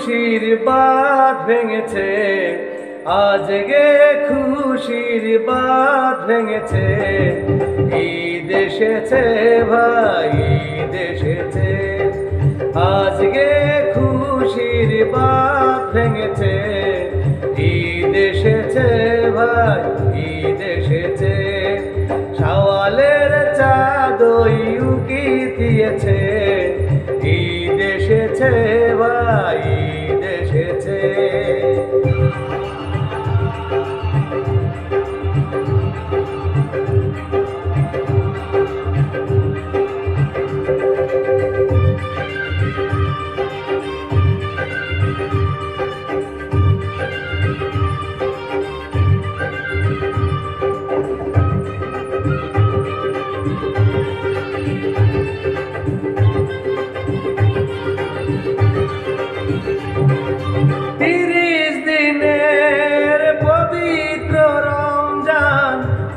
খুশির বাঁধ ভেঙেছে, আজকে খুশির বাঁধ ভেঙেছে। ঈদ এসেছে ভাই, ঈদ এসেছে, আজকে খুশির বাঁধ ভেঙেছে। ঈদ এসেছে ভাই, ঈদ এসেছে, শাওয়ালের চাঁদ উকি দিয়েছে। ঈদ এসেছে ভাই, ঈদ এসেছে।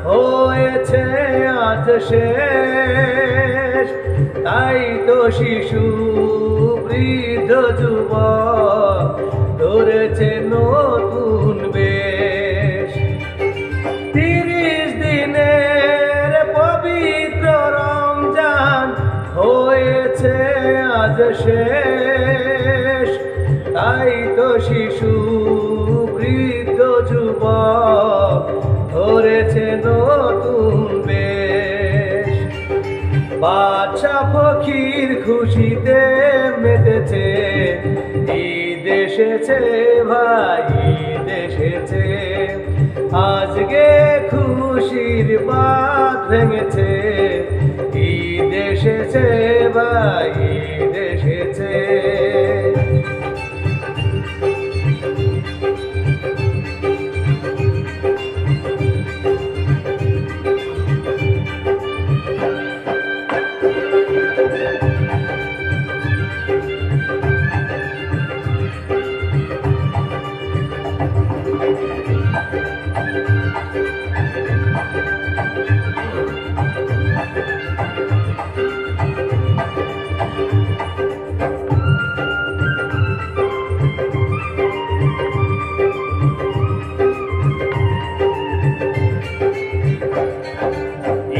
হয়েছে আজ শেষ, তাই তো শিশু বৃদ্ধ যুবক ধরেছে নতুন বেশ। 30 দিনের পবিত্র রমজান হয়েছে আজ শেষ, তাই তো শিশু বৃদ্ধ যুবক ধরেছে নতুন বেশ। বাদশা ফকির খুশিতে মেতেছে, ঈদ এসেছে ভাই, ঈদ এসেছে, আজকে খুশির বাঁধ ভেঙেছে। ঈদ এসেছে ভাই, ঈদ এসেছে।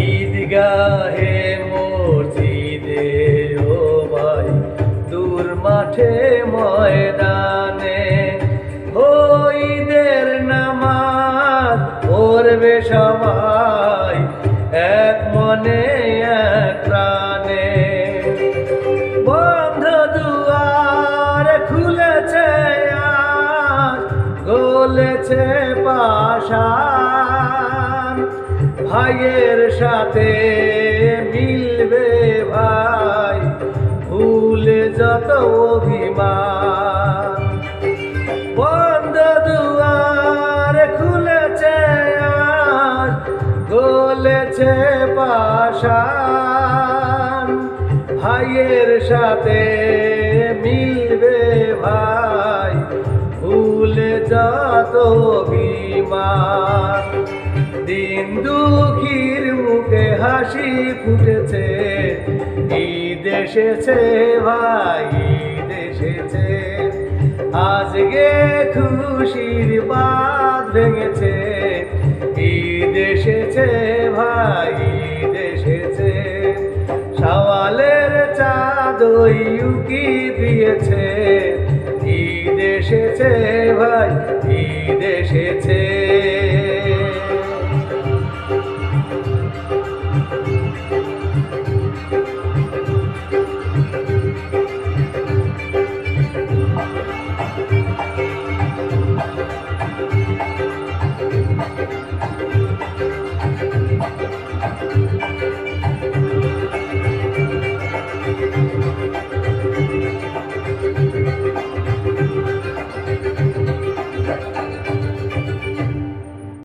ঈদগাহে মসজিদে ও ভাই, দূর মাঠে ময়দানে ঈদের নামাজ পড়বে সবাই এক মনে এক প্রাণে। বন্ধ দুয়ার খুলেছে আজ, গলেছে পাশান, ভাইয়ের সাথে মিলবে ভাই ভুলে যত অভিমান। বন্ধ দুয়ার খুলেছে আজ, গলেছে পাশান, ভাইয়ের সাথে মিলবে ভাই ভুলে যত অভিমান। দিন দুঃখীর মুখে হাসি ফুটেছে, ঈদ এসেছে ভাই, ঈদ এসেছে, আজকে খুশির বাঁধ ভেঙেছে। ঈদ এসেছে ভাই, ঈদ এসেছে, শাওয়ালের চাঁদ উকি দিয়েছে। ঈদ এসেছে ভাই, ঈদ এসেছে।